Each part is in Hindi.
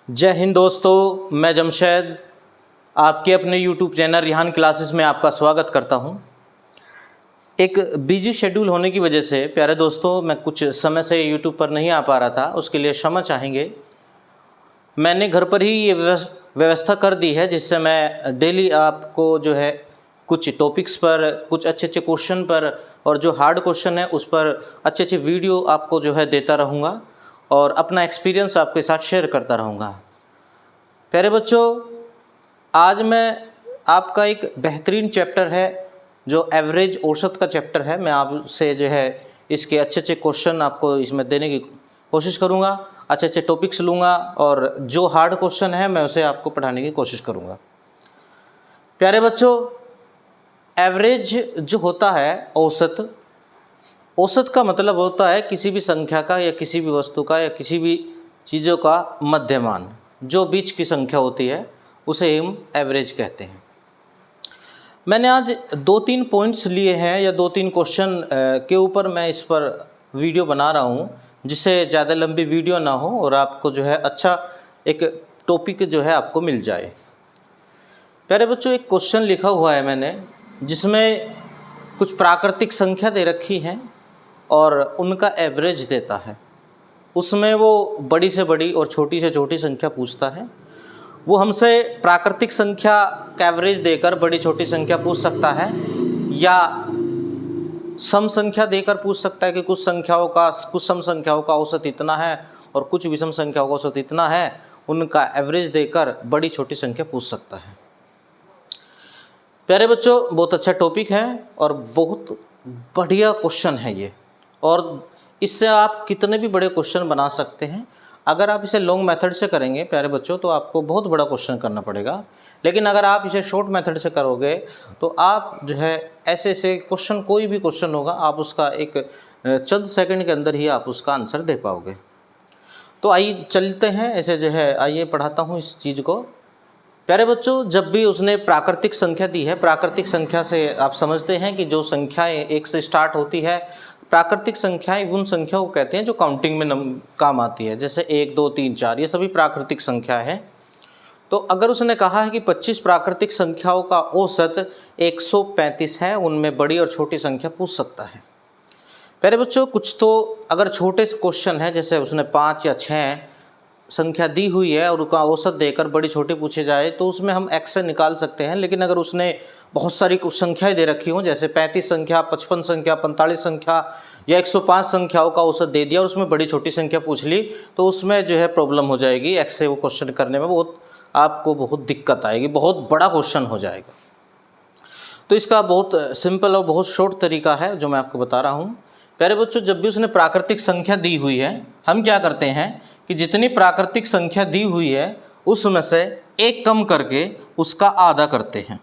जय हिंद दोस्तों, मैं जमशेद आपके अपने YouTube चैनल रिहान क्लासेस में आपका स्वागत करता हूं। एक बिजी शेड्यूल होने की वजह से प्यारे दोस्तों मैं कुछ समय से YouTube पर नहीं आ पा रहा था, उसके लिए क्षमा चाहेंगे। मैंने घर पर ही ये व्यवस्था कर दी है जिससे मैं डेली आपको जो है कुछ टॉपिक्स पर, कुछ अच्छे अच्छे क्वेश्चन पर और जो हार्ड क्वेश्चन है उस पर अच्छे अच्छे वीडियो आपको जो है देता रहूँगा और अपना एक्सपीरियंस आपके साथ शेयर करता रहूँगा। प्यारे बच्चों, आज मैं आपका एक बेहतरीन चैप्टर है जो एवरेज औसत का चैप्टर है। मैं आपसे जो है इसके अच्छे अच्छे क्वेश्चन आपको इसमें देने की कोशिश करूँगा, अच्छे अच्छे टॉपिक्स लूँगा और जो हार्ड क्वेश्चन है मैं उसे आपको पढ़ाने की कोशिश करूँगा। प्यारे बच्चों, एवरेज जो होता है औसत, औसत का मतलब होता है किसी भी संख्या का या किसी भी वस्तु का या किसी भी चीज़ों का मध्यमान, जो बीच की संख्या होती है उसे हम एवरेज कहते हैं। मैंने आज 2-3 पॉइंट्स लिए हैं या 2-3 क्वेश्चन के ऊपर मैं इस पर वीडियो बना रहा हूँ जिससे ज़्यादा लंबी वीडियो ना हो और आपको जो है अच्छा एक टॉपिक जो है आपको मिल जाए। प्यारे बच्चों, एक क्वेश्चन लिखा हुआ है मैंने जिसमें कुछ प्राकृतिक संख्या दे रखी हैं और उनका एवरेज देता है। उसमें वो बड़ी से बड़ी और छोटी से छोटी संख्या पूछता है। वो हमसे प्राकृतिक संख्या का एवरेज देकर बड़ी छोटी संख्या पूछ सकता है या सम संख्या देकर पूछ सकता है कि कुछ सम संख्याओं का औसत इतना है और कुछ विषम संख्याओं का औसत इतना है। उनका एवरेज देकर बड़ी छोटी संख्या पूछ सकता है। प्यारे बच्चों, बहुत अच्छा टॉपिक है और बहुत बढ़िया क्वेश्चन है ये, और इससे आप कितने भी बड़े क्वेश्चन बना सकते हैं। अगर आप इसे लॉन्ग मेथड से करेंगे प्यारे बच्चों तो आपको बहुत बड़ा क्वेश्चन करना पड़ेगा, लेकिन अगर आप इसे शॉर्ट मेथड से करोगे तो आप जो है ऐसे ऐसे क्वेश्चन, कोई भी क्वेश्चन होगा आप उसका एक चंद सेकंड के अंदर ही आप उसका आंसर दे पाओगे। तो आइए चलते हैं, ऐसे जो है आइए पढ़ाता हूँ इस चीज़ को। प्यारे बच्चों, जब भी उसने प्राकृतिक संख्या दी है, प्राकृतिक संख्या से आप समझते हैं कि जो संख्याएं एक से स्टार्ट होती है, प्राकृतिक संख्याएं उन संख्याओं को कहते हैं जो काउंटिंग में काम आती है, जैसे 1, 2, 3, 4 ये सभी प्राकृतिक संख्या है। तो अगर उसने कहा है कि 25 प्राकृतिक संख्याओं का औसत 135 है, उनमें बड़ी और छोटी संख्या पूछ सकता है। प्यारे बच्चों, कुछ तो अगर छोटे से क्वेश्चन है, जैसे उसने 5 या 6 संख्या दी हुई है और उसका औसत देकर बड़ी छोटी पूछे जाए तो उसमें हम x से निकाल सकते हैं। लेकिन अगर उसने बहुत सारी कुछ संख्याएं दे रखी हों, जैसे 35 संख्या, 55 संख्या, 45 संख्या या 105 संख्याओं का औसत दे दिया और उसमें बड़ी छोटी संख्या पूछ ली, तो उसमें जो है प्रॉब्लम हो जाएगी। x से वो क्वेश्चन करने में आपको बहुत दिक्कत आएगी, बहुत बड़ा क्वेश्चन हो जाएगा। तो इसका बहुत सिंपल और बहुत शॉर्ट तरीका है जो मैं आपको बता रहा हूँ। प्यारे बच्चों, जब भी उसने प्राकृतिक संख्या दी हुई है, हम क्या करते हैं कि जितनी प्राकृतिक संख्या दी हुई है उसमें से एक कम करके उसका आधा करते हैं।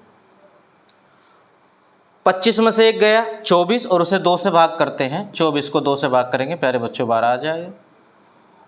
25 में से एक गया 24 और उसे 2 से भाग करते हैं। 24 को 2 से भाग करेंगे प्यारे बच्चों 12 आ जाएगा।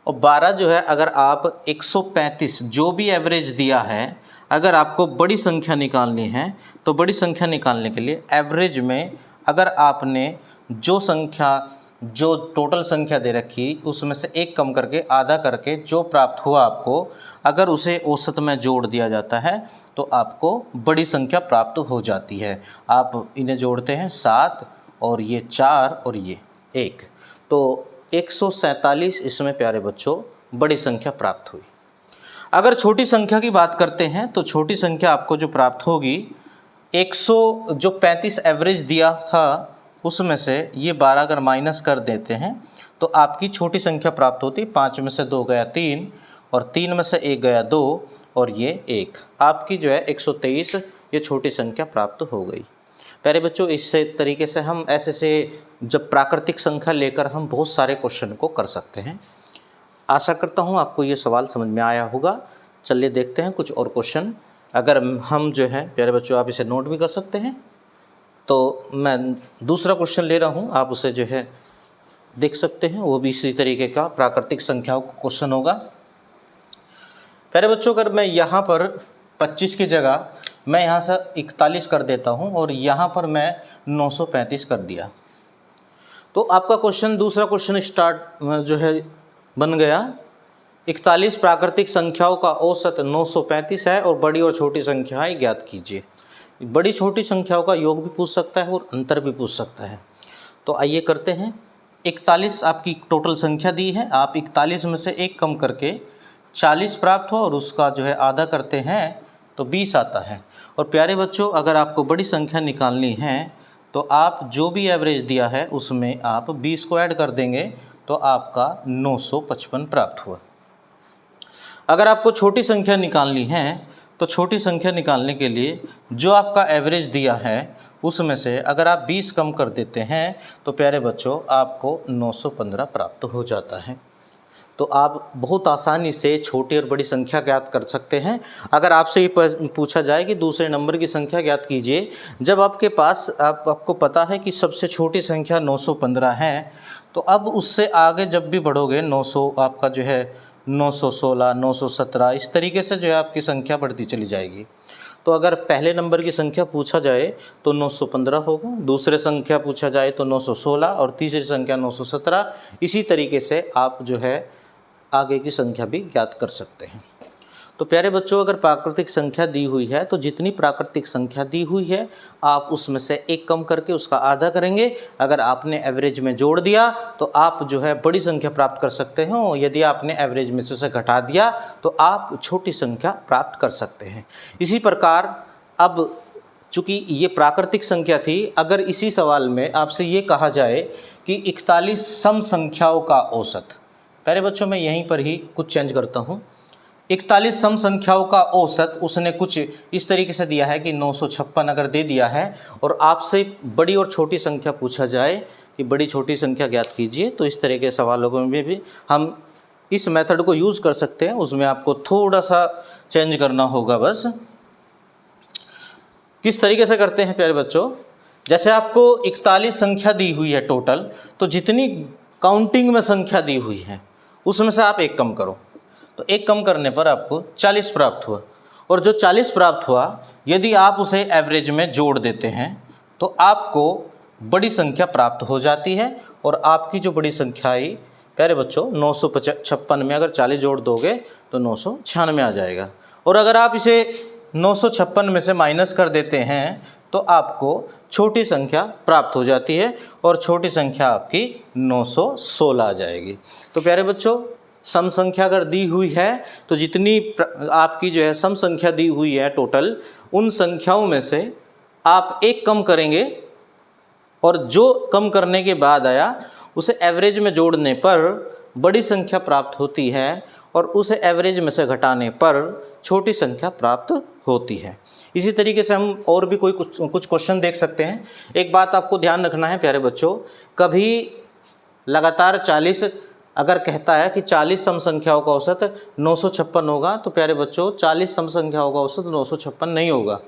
और 12 जो है, अगर आप 135 जो भी एवरेज दिया है, अगर आपको बड़ी संख्या निकालनी है तो बड़ी संख्या निकालने के लिए एवरेज में अगर आपने जो टोटल संख्या दे रखी उसमें से एक कम करके आधा करके जो प्राप्त हुआ आपको, अगर उसे औसत में जोड़ दिया जाता है तो आपको बड़ी संख्या प्राप्त हो जाती है। आप इन्हें जोड़ते हैं 7 और ये 4 और ये 1, तो 147 इसमें प्यारे बच्चों बड़ी संख्या प्राप्त हुई। अगर छोटी संख्या की बात करते हैं तो छोटी संख्या आपको जो प्राप्त होगी, 35 एवरेज दिया था उसमें से ये 12 अगर माइनस कर देते हैं तो आपकी छोटी संख्या प्राप्त होती। 5 में से 2 गया 3 और 3 में से 1 गया 2 और ये 1, आपकी जो है 123 ये छोटी संख्या प्राप्त हो गई। प्यारे बच्चों, इससे तरीके से हम ऐसे से जब प्राकृतिक संख्या लेकर हम बहुत सारे क्वेश्चन को कर सकते हैं। आशा करता हूँ आपको ये सवाल समझ में आया होगा। चलिए देखते हैं कुछ और क्वेश्चन। अगर हम जो है प्यारे बच्चों, आप इसे नोट भी कर सकते हैं, तो मैं दूसरा क्वेश्चन ले रहा हूँ, आप उसे जो है देख सकते हैं। वो भी इसी तरीके का प्राकृतिक संख्याओं का क्वेश्चन होगा। प्यारे बच्चों, अगर मैं यहाँ पर 25 की जगह मैं यहाँ से 41 कर देता हूँ और यहाँ पर मैं 935 कर दिया, तो आपका क्वेश्चन, दूसरा क्वेश्चन स्टार्ट जो है बन गया 41 प्राकृतिक संख्याओं का औसत 935 है और बड़ी और छोटी संख्याएं ज्ञात कीजिए। बड़ी छोटी संख्याओं का योग भी पूछ सकता है और अंतर भी पूछ सकता है। तो आइए करते हैं। 41 आपकी टोटल संख्या दी है, आप 41 में से एक कम करके 40 प्राप्त हो और उसका जो है आधा करते हैं तो 20 आता है। और प्यारे बच्चों, अगर आपको बड़ी संख्या निकालनी है तो आप जो भी एवरेज दिया है उसमें आप 20 को ऐड कर देंगे तो आपका 955 प्राप्त हुआ। अगर आपको छोटी संख्या निकालनी है तो छोटी संख्या निकालने के लिए जो आपका एवरेज दिया है उसमें से अगर आप 20 कम कर देते हैं तो प्यारे बच्चों आपको 915 प्राप्त हो जाता है। तो आप बहुत आसानी से छोटी और बड़ी संख्या ज्ञात कर सकते हैं। अगर आपसे ये पूछा जाए कि दूसरे नंबर की संख्या ज्ञात कीजिए, जब आपके पास आपको पता है कि सबसे छोटी संख्या 915 है, तो अब उससे आगे जब भी बढ़ोगे 900 आपका जो है 916, 917 इस तरीके से जो है आपकी संख्या बढ़ती चली जाएगी। तो अगर पहले नंबर की संख्या पूछा जाए तो 915 होगा, दूसरे संख्या पूछा जाए तो 916 और तीसरी संख्या 917। इसी तरीके से आप जो है आगे की संख्या भी ज्ञात कर सकते हैं। तो प्यारे बच्चों, अगर प्राकृतिक संख्या दी हुई है तो जितनी प्राकृतिक संख्या दी हुई है आप उसमें से एक कम करके उसका आधा करेंगे। अगर आपने एवरेज में जोड़ दिया तो आप जो है बड़ी संख्या प्राप्त कर सकते हैं, और यदि आपने एवरेज में से उसे घटा दिया तो आप छोटी संख्या प्राप्त कर सकते हैं। इसी प्रकार अब चूँकि ये प्राकृतिक संख्या थी, अगर इसी सवाल में आपसे ये कहा जाए कि 41 सम संख्याओं का औसत, प्यारे बच्चों मैं यहीं पर ही कुछ चेंज करता हूँ। 41 सम संख्याओं का औसत उसने कुछ इस तरीके से दिया है कि 956 अगर दे दिया है और आपसे बड़ी और छोटी संख्या पूछा जाए कि बड़ी छोटी संख्या ज्ञात कीजिए, तो इस तरह के सवालों में भी हम इस मेथड को यूज़ कर सकते हैं। उसमें आपको थोड़ा सा चेंज करना होगा बस। किस तरीके से करते हैं प्यारे बच्चों, जैसे आपको 41 संख्या दी हुई है टोटल, तो जितनी काउंटिंग में संख्या दी हुई है उसमें से आप एक कम करो, तो एक कम करने पर आपको 40 प्राप्त हुआ। और जो 40 प्राप्त हुआ यदि आप उसे एवरेज में जोड़ देते हैं तो आपको बड़ी संख्या प्राप्त हो जाती है। और आपकी जो बड़ी संख्या आई प्यारे बच्चों 956 में अगर 40 जोड़ दोगे तो 996 आ जाएगा। और अगर आप इसे 956 में से माइनस कर देते हैं तो आपको छोटी संख्या प्राप्त हो जाती है और छोटी संख्या आपकी 916 आ जाएगी। तो प्यारे बच्चों, सम संख्या अगर दी हुई है तो जितनी आपकी जो है सम संख्या दी हुई है टोटल, उन संख्याओं में से आप एक कम करेंगे और जो कम करने के बाद आया उसे एवरेज में जोड़ने पर बड़ी संख्या प्राप्त होती है और उसे एवरेज में से घटाने पर छोटी संख्या प्राप्त होती है। इसी तरीके से हम और भी कुछ क्वेश्चन देख सकते हैं। एक बात आपको ध्यान रखना है प्यारे बच्चों, कभी लगातार 40 अगर कहता है कि 40 सम संख्याओं का औसत 956 होगा, तो प्यारे बच्चों 40 सम संख्याओं का औसत 956 नहीं होगा।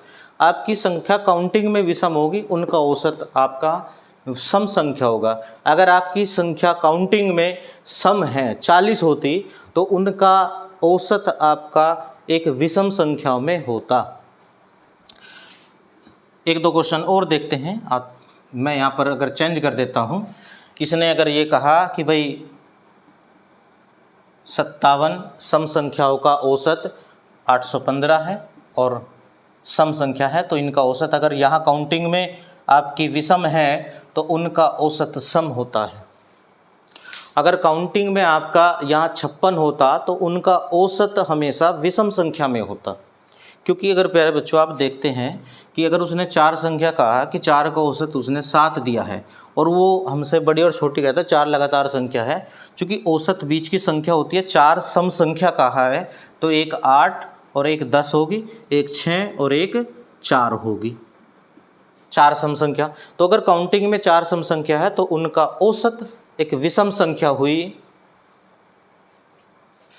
आपकी संख्या काउंटिंग में विषम होगी, उनका औसत आपका सम संख्या होगा। अगर आपकी संख्या काउंटिंग में सम है 40 होती तो उनका औसत आपका एक विषम संख्याओं में होता। एक दो क्वेश्चन और देखते हैं। मैं यहाँ पर अगर चेंज कर देता हूँ, किसने अगर ये कहा कि भाई 57 सम संख्याओं का औसत 815 है और सम संख्या है, तो इनका औसत अगर यहाँ काउंटिंग में आपकी विषम है तो उनका औसत सम होता है। अगर काउंटिंग में आपका यहाँ 56 होता तो उनका औसत हमेशा विषम संख्या में होता। क्योंकि अगर प्यारे बच्चों आप देखते हैं कि अगर उसने 4 संख्या कहा कि 4 का औसत उसने 7 दिया है और वो हमसे बड़ी और छोटी कहता है, 4 लगातार संख्या है, चूँकि औसत बीच की संख्या होती है, 4 सम संख्या कहा है तो एक 8 और एक 10 होगी, एक 6 और एक 4 होगी, 4 सम संख्या। तो अगर काउंटिंग में 4 सम संख्या है तो उनका औसत एक विषम संख्या हुई।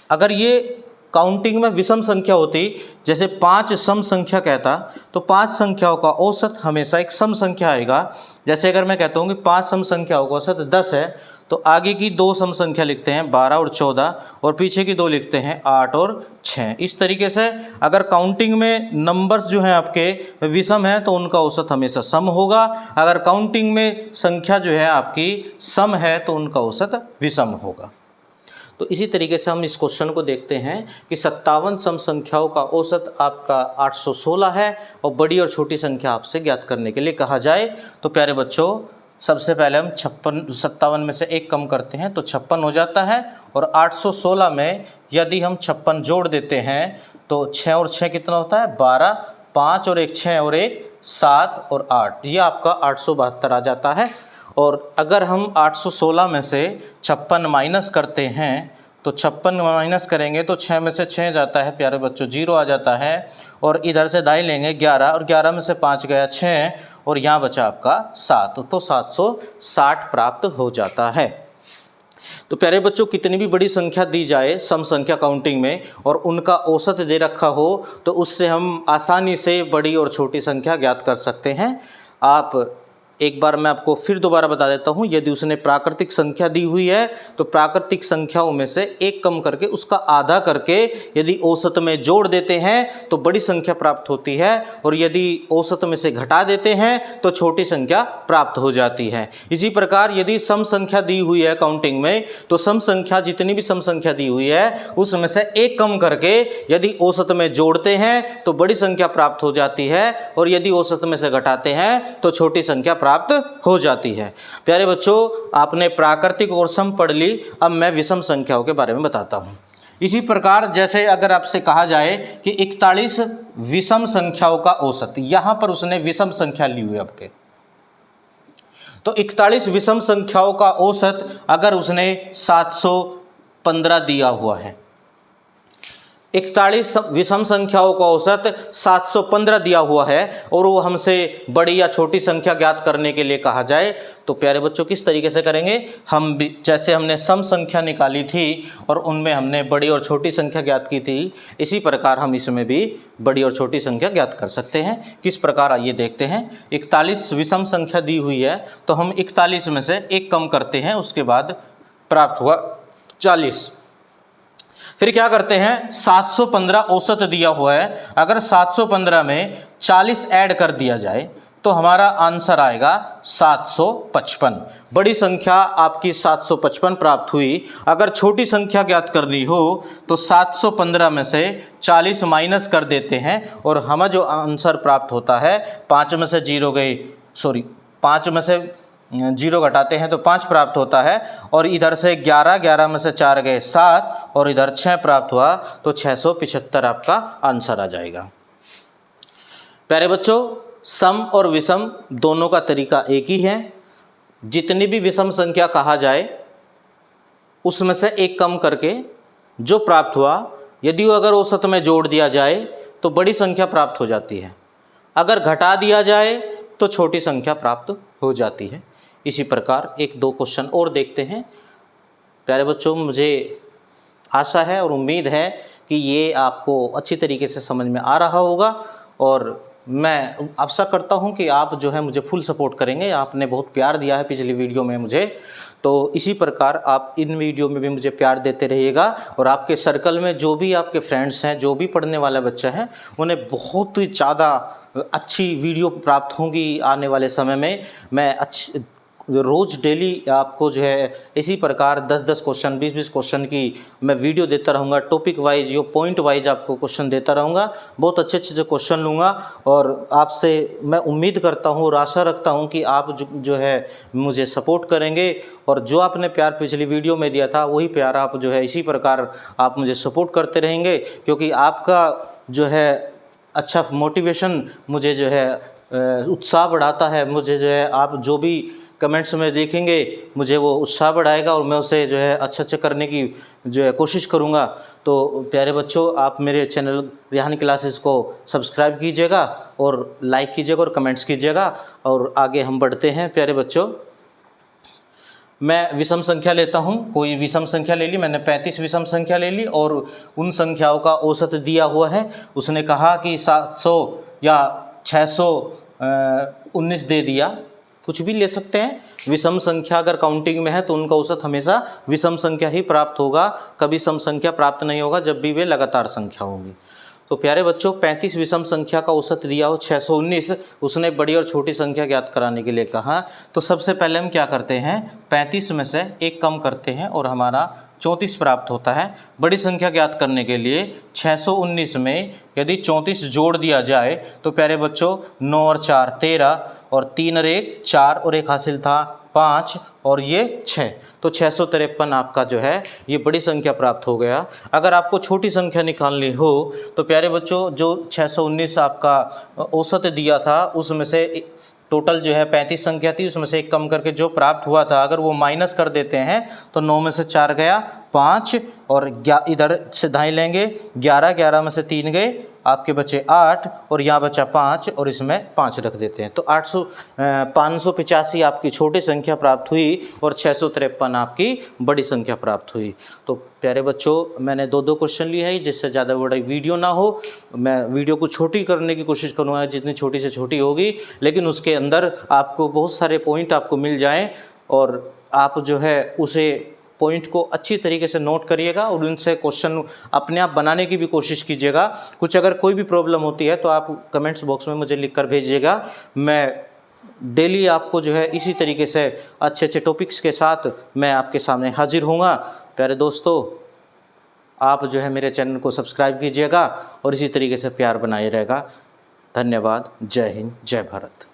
अगर ये काउंटिंग में विषम संख्या होती, जैसे 5 सम संख्या कहता, तो 5 संख्याओं का औसत हमेशा एक सम संख्या आएगा। जैसे अगर मैं कहता हूँ कि 5 सम संख्याओं का औसत 10 है, तो आगे की 2 सम संख्या लिखते हैं 12 और 14 और पीछे की 2 लिखते हैं 8 और 6। इस तरीके से अगर काउंटिंग में नंबर्स जो हैं आपके विषम हैं तो उनका औसत हमेशा सम होगा। अगर काउंटिंग में संख्या जो है आपकी सम है तो उनका औसत विषम होगा। तो इसी तरीके से हम इस क्वेश्चन को देखते हैं कि 57 सम संख्याओं का औसत आपका 816 है और बड़ी और छोटी संख्या आपसे ज्ञात करने के लिए कहा जाए। तो प्यारे बच्चों, सबसे पहले हम 57 में से 1 कम करते हैं तो 56 हो जाता है, और 816 में यदि हम 56 जोड़ देते हैं तो 6 और 6 कितना होता है 12, 5 और 1 6 और 1 7 और 8, ये आपका 872 आ जाता है। और अगर हम 816 में से 56 माइनस करते हैं तो 56 माइनस करेंगे तो 6 में से 6 जाता है प्यारे बच्चों 0 आ जाता है, और इधर से दाई लेंगे 11, और 11 में से 5 गया 6, और यहाँ बचा आपका 7, तो 760 प्राप्त हो जाता है। तो प्यारे बच्चों, कितनी भी बड़ी संख्या दी जाए सम संख्या काउंटिंग में और उनका औसत दे रखा हो तो उससे हम आसानी से बड़ी और छोटी संख्या ज्ञात कर सकते हैं। आप एक बार मैं आपको फिर दोबारा बता देता हूँ, यदि उसने प्राकृतिक संख्या दी हुई है तो प्राकृतिक संख्याओं में से 1 कम करके उसका आधा करके यदि औसत में जोड़ देते हैं तो बड़ी संख्या प्राप्त होती है, और यदि औसत में से घटा देते हैं तो छोटी संख्या प्राप्त हो जाती है। इसी प्रकार यदि सम संख्या दी हुई है काउंटिंग में तो सम संख्या, जितनी भी सम संख्या दी हुई है उसमें से 1 कम करके यदि औसत में जोड़ते हैं तो बड़ी संख्या प्राप्त हो जाती है, और यदि औसत में से घटाते हैं तो छोटी संख्या प्राप्त हो जाती है। प्यारे बच्चों, आपने प्राकृतिक और सम पढ़ ली, अब मैं विषम संख्याओं के बारे में बताता हूं। इसी प्रकार जैसे अगर आपसे कहा जाए कि 41 विषम संख्याओं का औसत, यहां पर उसने विषम संख्या ली हुई है आपके, तो 41 विषम संख्याओं का औसत अगर उसने 715 दिया हुआ है, 41 विषम संख्याओं का औसत 715 दिया हुआ है, और वो हमसे बड़ी या छोटी संख्या ज्ञात करने के लिए कहा जाए तो प्यारे बच्चों किस तरीके से करेंगे हम भी, जैसे हमने सम संख्या निकाली थी और उनमें हमने बड़ी और छोटी संख्या ज्ञात की थी, इसी प्रकार हम इसमें भी बड़ी और छोटी संख्या ज्ञात कर सकते हैं। किस प्रकार आइए देखते हैं। 41 विषम संख्या दी हुई है तो हम 41 में से 1 कम करते हैं, उसके बाद प्राप्त हुआ 40। फिर क्या करते हैं, 715 औसत दिया हुआ है, अगर 715 में 40 ऐड कर दिया जाए तो हमारा आंसर आएगा 755। बड़ी संख्या आपकी 755 प्राप्त हुई। अगर छोटी संख्या ज्ञात करनी हो तो 715 में से 40 माइनस कर देते हैं और हमें जो आंसर प्राप्त होता है, 5 में से 0 घटाते हैं तो 5 प्राप्त होता है, और इधर से 11 में से 4 गए 7, और इधर 6 प्राप्त हुआ, तो 675 आपका आंसर आ जाएगा। प्यारे बच्चों, सम और विषम दोनों का तरीका एक ही है। जितनी भी विषम संख्या कहा जाए उसमें से 1 कम करके जो प्राप्त हुआ, यदि वो अगर औसत में जोड़ दिया जाए तो बड़ी संख्या प्राप्त हो जाती है, अगर घटा दिया जाए तो छोटी संख्या प्राप्त हो जाती है। इसी प्रकार 1-2 क्वेश्चन और देखते हैं। प्यारे बच्चों, मुझे आशा है और उम्मीद है कि ये आपको अच्छी तरीके से समझ में आ रहा होगा, और मैं आशा करता हूँ कि आप जो है मुझे फुल सपोर्ट करेंगे। आपने बहुत प्यार दिया है पिछली वीडियो में मुझे, तो इसी प्रकार आप इन वीडियो में भी मुझे प्यार देते रहिएगा, और आपके सर्कल में जो भी आपके फ्रेंड्स हैं, जो भी पढ़ने वाला बच्चा है, उन्हें बहुत ही ज़्यादा अच्छी वीडियो प्राप्त होंगी आने वाले समय में। मैं रोज़ डेली आपको जो है इसी प्रकार 10-10 क्वेश्चन, 20-20 क्वेश्चन की मैं वीडियो देता रहूँगा। टॉपिक वाइज, यो पॉइंट वाइज आपको क्वेश्चन देता रहूँगा। बहुत अच्छे से क्वेश्चन लूँगा, और आपसे मैं उम्मीद करता हूँ और आशा रखता हूँ कि आप जो है मुझे सपोर्ट करेंगे, और जो आपने प्यार पिछली वीडियो में दिया था वही प्यार आप जो है इसी प्रकार आप मुझे सपोर्ट करते रहेंगे, क्योंकि आपका जो है अच्छा मोटिवेशन मुझे जो है उत्साह बढ़ाता है। मुझे जो है आप जो भी कमेंट्स में देखेंगे मुझे वो उत्साह बढ़ाएगा, और मैं उसे जो है अच्छा करने की जो है कोशिश करूँगा। तो प्यारे बच्चों, आप मेरे चैनल रिहान क्लासेस को सब्सक्राइब कीजिएगा और लाइक कीजिएगा और कमेंट्स कीजिएगा, और आगे हम बढ़ते हैं। प्यारे बच्चों, मैं विषम संख्या लेता हूँ, कोई विषम संख्या ले ली, मैंने 35 विषम संख्या ले ली, और उन संख्याओं का औसत दिया हुआ है। उसने कहा कि 700 या 619 दे दिया, कुछ भी ले सकते हैं। विषम संख्या अगर काउंटिंग में है तो उनका औसत हमेशा विषम संख्या ही प्राप्त होगा, कभी सम संख्या प्राप्त नहीं होगा जब भी वे लगातार संख्या होंगी। तो प्यारे बच्चों, 35 विषम संख्या का औसत दिया हो 619, उसने बड़ी और छोटी संख्या ज्ञात कराने के लिए कहा। तो सबसे पहले हम क्या करते हैं, 35 में से 1 कम करते हैं और हमारा 34 प्राप्त होता है। बड़ी संख्या ज्ञात करने के लिए 619 में यदि 34 जोड़ दिया जाए तो प्यारे बच्चों 9 और 4 13 और 3 और 1 4 और एक हासिल था 5 और ये 6, तो 653 आपका जो है ये बड़ी संख्या प्राप्त हो गया। अगर आपको छोटी संख्या निकालनी हो तो प्यारे बच्चों जो 619 आपका औसत दिया था उसमें से टोटल जो है 35 संख्या थी, उसमें से एक कम करके जो प्राप्त हुआ था अगर वो माइनस कर देते हैं तो 9 में से 4 गया 5 और इधर से दाएं लेंगे 11 में से 3 गए आपके बचे 8 और यहाँ बचा 5 और इसमें 5 रख देते हैं तो 585 आपकी छोटी संख्या प्राप्त हुई और 653 आपकी बड़ी संख्या प्राप्त हुई। तो प्यारे बच्चों मैंने दो क्वेश्चन लिए हैं, जिससे ज़्यादा बड़ा वीडियो ना हो मैं वीडियो को छोटी करने की कोशिश करूँगा जितनी छोटी से छोटी होगी, लेकिन उसके अंदर आपको बहुत सारे पॉइंट आपको मिल जाएं और आप जो है उसे पॉइंट को अच्छी तरीके से नोट करिएगा और उनसे क्वेश्चन अपने आप बनाने की भी कोशिश कीजिएगा। कुछ अगर कोई भी प्रॉब्लम होती है तो आप कमेंट्स बॉक्स में मुझे लिख कर भेजिएगा। मैं डेली आपको जो है इसी तरीके से अच्छे अच्छे टॉपिक्स के साथ मैं आपके सामने हाजिर होऊंगा। प्यारे दोस्तों आप जो है मेरे चैनल को सब्सक्राइब कीजिएगा और इसी तरीके से प्यार बनाए रहेगा। धन्यवाद। जय हिंद, जय भारत।